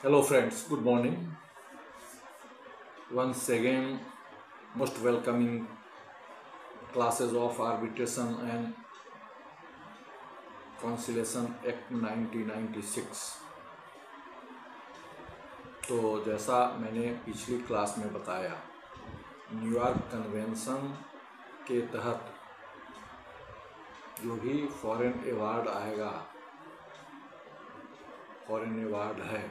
Hello friends, good morning. Once again, most welcoming classes of Arbitration and Conciliation Act 1996। तो जैसा मैंने पिछली class में बताया, न्यूयॉर्क कन्वेंशन के तहत जो भी फॉरेन अवार्ड आएगा, फॉरेन अवार्ड है,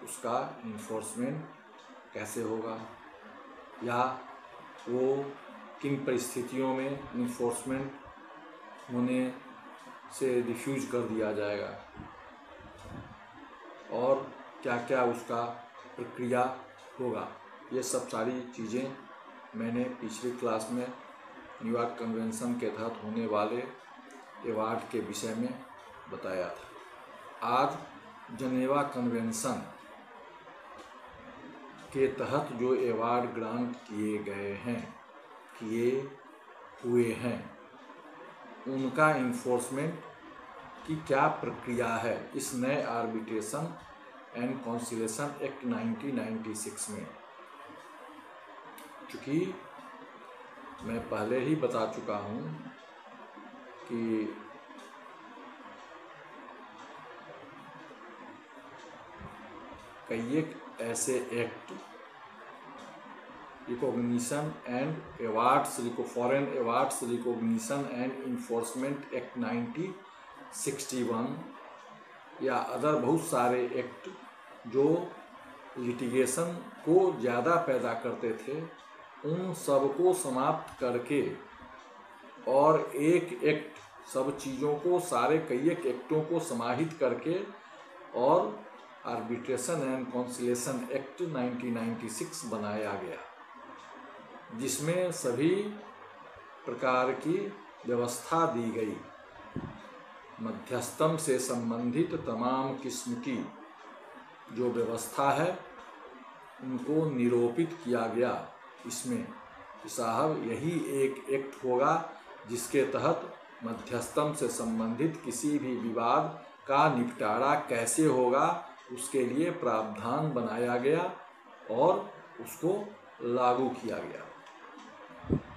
उसका इन्फोर्समेंट कैसे होगा या वो किन परिस्थितियों में इन्फोर्समेंट होने से रिफ्यूज कर दिया जाएगा और क्या क्या उसका प्रक्रिया होगा। ये सब सारी चीज़ें मैंने पिछली क्लास में न्यूयॉर्क कन्वेंशन के तहत होने वाले अवार्ड के विषय में बताया था। आज जनेवा कन्वेंशन के तहत जो अवार्ड ग्रांट किए हुए हैं, उनका इन्फोर्समेंट की क्या प्रक्रिया है इस नए आर्बिट्रेशन एंड कॉन्सिलेशन एक्ट 1996 में। चूँकि मैं पहले ही बता चुका हूँ कि कई एक ऐसे act recognition and awards foreign awards recognition and enforcement act 1961 या अदर बहुत सारे एक्ट जो लिटिगेशन को ज़्यादा पैदा करते थे, उन सब को समाप्त करके और एक एक्ट सब चीज़ों को कई एक एक्टों को समाहित करके और आर्बिट्रेशन एंड कॉन्सिलेशन एक्ट 1996 बनाया गया, जिसमें सभी प्रकार की व्यवस्था दी गई। मध्यस्थम से संबंधित तमाम किस्म की जो व्यवस्था है उनको निरूपित किया गया इसमें कि साहब यही एक एक्ट होगा जिसके तहत मध्यस्थम से संबंधित किसी भी विवाद का निपटारा कैसे होगा, उसके लिए प्रावधान बनाया गया और उसको लागू किया गया।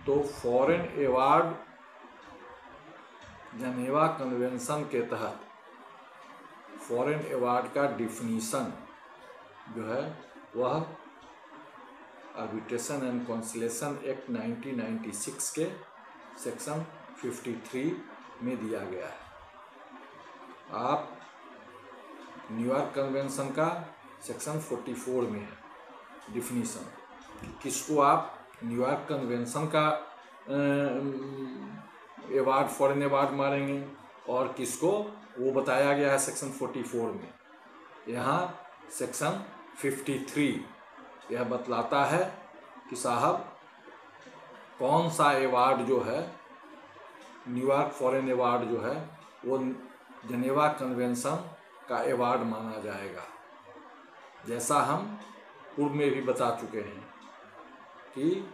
तो फॉरेन अवार्ड जनेवा कन्वेंशन के तहत फॉरेन अवार्ड का डिफिनीशन जो है वह आर्बिट्रेशन एंड कॉन्सिलेशन एक्ट 1996 के सेक्शन 53 में दिया गया है। आप न्यूयॉर्क कन्वेंशन का सेक्शन 44 में है डिफिनीशन, किसको आप न्यूयॉर्क कन्वेंशन का अवार्ड फॉरेन अवार्ड मारेंगे और किसको वो बताया गया है सेक्शन 44 में। यहाँ सेक्शन 53 यह बतलाता है कि साहब कौन सा अवार्ड जो है, न्यूयॉर्क फॉरेन अवार्ड जो है वो जनेवा कन्वेंशन का अवार्ड माना जाएगा। जैसा हम पूर्व में भी बता चुके हैं कि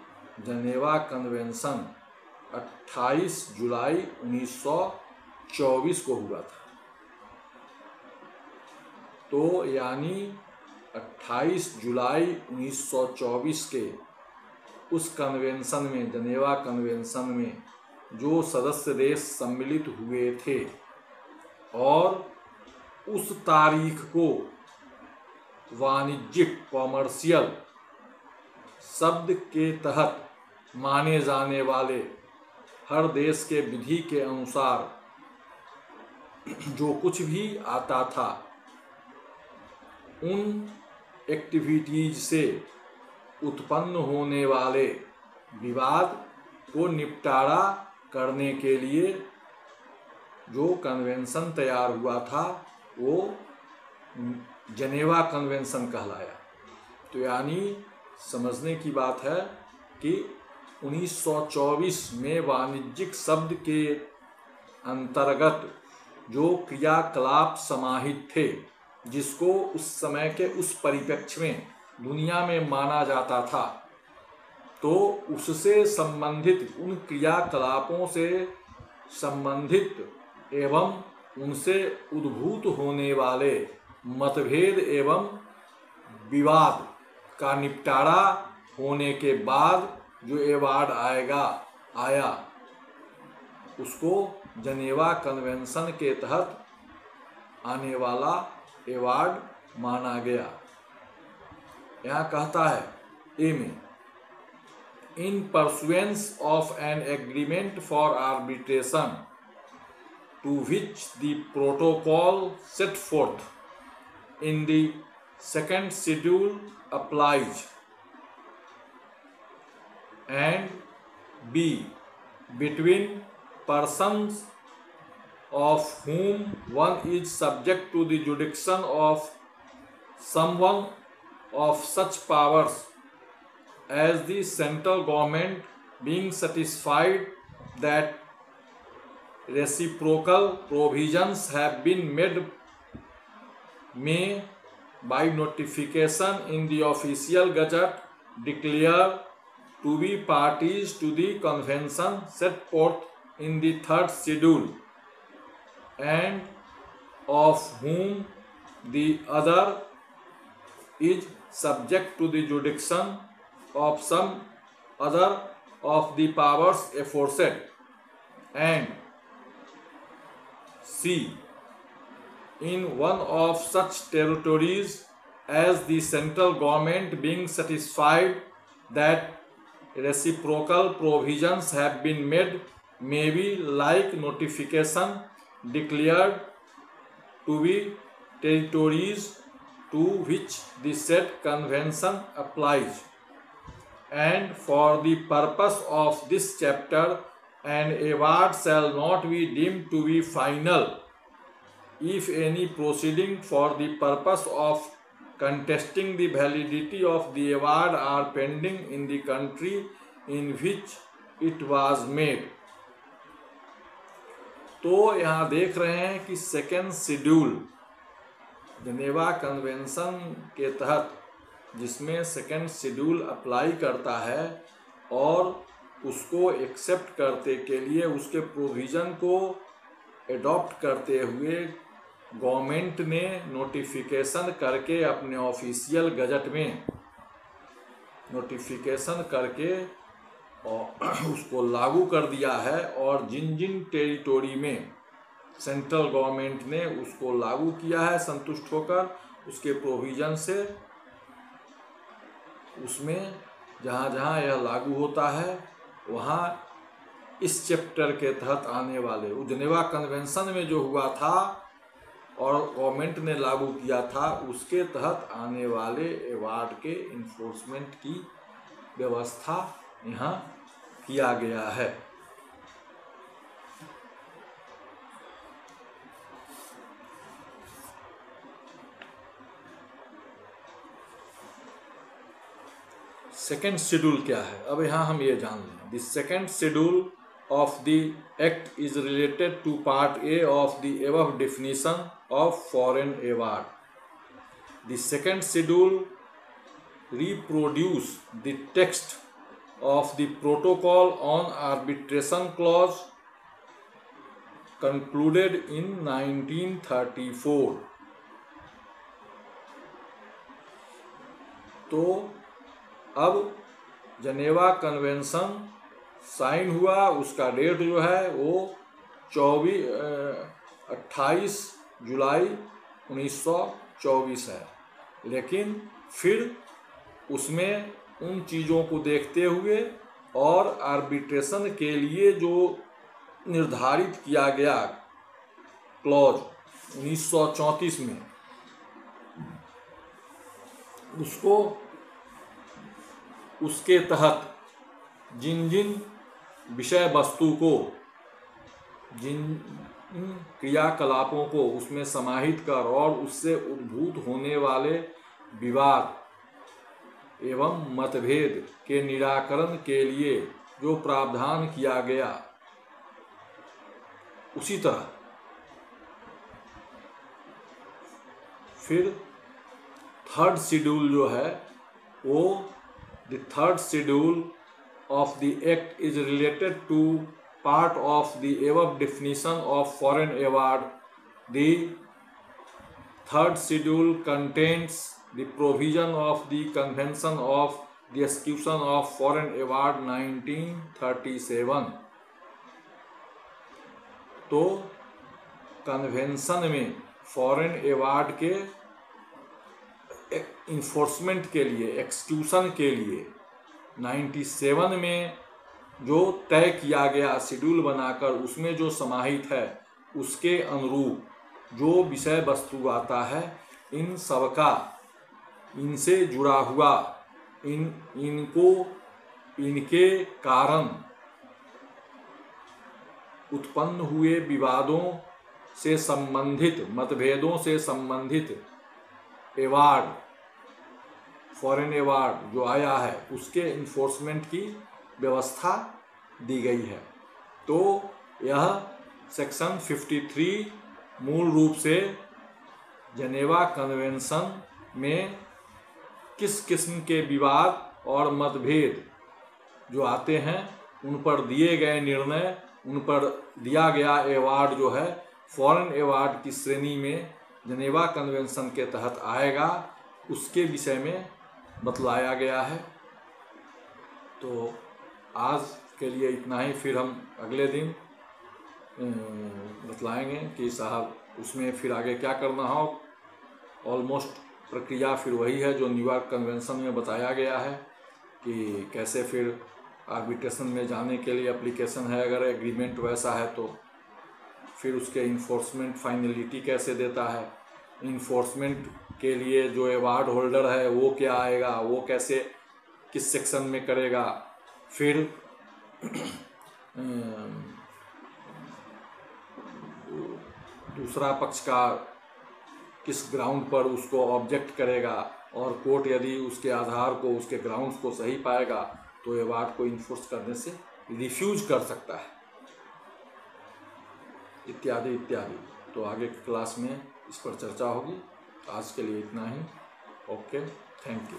जनेवा कन्वेंशन 28 जुलाई 1924 को हुआ था। तो यानी 28 जुलाई 1924 के उस कन्वेंशन में, जनेवा कन्वेंशन में जो सदस्य देश सम्मिलित हुए थे और उस तारीख को वाणिज्यिक कॉमर्शियल शब्द के तहत माने जाने वाले हर देश के विधि के अनुसार जो कुछ भी आता था, उन एक्टिविटीज से उत्पन्न होने वाले विवाद को निपटारा करने के लिए जो कन्वेंशन तैयार हुआ था वो जनेवा कन्वेंशन कहलाया। तो यानी समझने की बात है कि 1924 में वाणिज्यिक शब्द के अंतर्गत जो क्रियाकलाप समाहित थे, जिसको उस समय के उस परिप्रेक्ष्य में दुनिया में माना जाता था, तो उससे संबंधित उन क्रियाकलापों से संबंधित एवं उनसे उद्भूत होने वाले मतभेद एवं विवाद का निपटारा होने के बाद जो अवार्ड आया उसको जनेवा कन्वेंशन के तहत आने वाला अवार्ड माना गया। यहाँ कहता है ए में, in pursuance of an agreement for arbitration to which the protocol set forth in the second schedule applies, and B, between persons of whom one is subject to the jurisdiction of someone of such powers as the central government, being satisfied that reciprocal provisions have been made, may by notification in the official gazette declare to be parties to the convention set forth in the third schedule, and of whom the other is subject to the jurisdiction of some other of the powers aforesaid, and C, in one of such territories as the central government, being satisfied that reciprocal provisions have been made, may be like notification declared to be territories to which the said convention applies, and for the purpose of this chapter an award shall not be deemed to be final if any proceeding for the purpose of contesting the validity of the award are pending in the country in which it was made। तो यहाँ देख रहे हैं कि second schedule जनेवा convention के तहत जिसमें second schedule apply करता है और उसको एक्सेप्ट करते के लिए उसके प्रोविज़न को एडॉप्ट करते हुए गवर्नमेंट ने नोटिफिकेशन करके अपने ऑफिशियल गजट में नोटिफिकेशन करके और उसको लागू कर दिया है, और जिन जिन टेरिटोरी में सेंट्रल गवर्नमेंट ने उसको लागू किया है संतुष्ट होकर उसके प्रोविज़न से, उसमें जहाँ जहाँ यह लागू होता है वहाँ इस चैप्टर के तहत आने वाले जनेवा कन्वेंशन में जो हुआ था और गवर्नमेंट ने लागू किया था उसके तहत आने वाले अवार्ड के इन्फोर्समेंट की व्यवस्था यहाँ किया गया है। सेकेंड शेड्यूल क्या है, अब यहाँ हम ये जान लें। The second schedule of the act is related to part A of the above definition of foreign award. The second schedule reproduce the text of the protocol on arbitration clause concluded in 1934. तो अब जनेवा convention sign हुआ, उसका date जो है वो 28 जुलाई 1924 है, लेकिन फिर उसमें उन चीज़ों को देखते हुए और आर्बिट्रेशन के लिए जो निर्धारित किया गया क्लॉज 1934 में, उसको उसके तहत जिन जिन विषय वस्तु को, जिन क्रियाकलापों को उसमें समाहित कर और उससे उद्भूत होने वाले विवाद एवं मतभेद के निराकरण के लिए जो प्रावधान किया गया, उसी तरह फिर थर्ड शेड्यूल जो है वो the third schedule of the act is related to part of the above definition of foreign award. The third schedule contains the provision of the convention of the execution of foreign award 1937। तो convention में foreign award के enforcement के लिए, execution के लिए 97 में जो तय किया गया शेड्यूल बनाकर उसमें जो समाहित है उसके अनुरूप जो विषय वस्तु आता है, इन सबका इनसे जुड़ा हुआ इनके कारण उत्पन्न हुए विवादों से संबंधित, मतभेदों से संबंधित अवार्ड, फॉरेन अवार्ड जो आया है उसके इन्फोर्समेंट की व्यवस्था दी गई है। तो यह सेक्शन 53 मूल रूप से जेनेवा कन्वेंशन में किस किस्म के विवाद और मतभेद जो आते हैं उन पर दिए गए निर्णय, उन पर दिया गया अवार्ड जो है फॉरेन अवार्ड की श्रेणी में जेनेवा कन्वेंशन के तहत आएगा, उसके विषय में बतलाया गया है। तो आज के लिए इतना ही, फिर हम अगले दिन बतलाएंगे कि साहब उसमें फिर आगे क्या करना हो। ऑलमोस्ट प्रक्रिया फिर वही है जो न्यूयॉर्क कन्वेंशन में बताया गया है कि कैसे फिर आर्बिट्रेशन में जाने के लिए एप्लीकेशन है, अगर एग्रीमेंट वैसा है तो फिर उसके इन्फोर्समेंट फाइनलिटी कैसे देता है, इन्फोर्समेंट के लिए जो अवार्ड होल्डर है वो क्या आएगा, वो कैसे किस सेक्शन में करेगा, फिर दूसरा पक्ष का किस ग्राउंड पर उसको ऑब्जेक्ट करेगा और कोर्ट यदि उसके आधार को, उसके ग्राउंड्स को सही पाएगा तो अवार्ड को इन्फोर्स करने से रिफ्यूज कर सकता है, इत्यादि इत्यादि। तो आगे की क्लास में इस पर चर्चा होगी। आज के लिए इतना ही। Okay, thank you.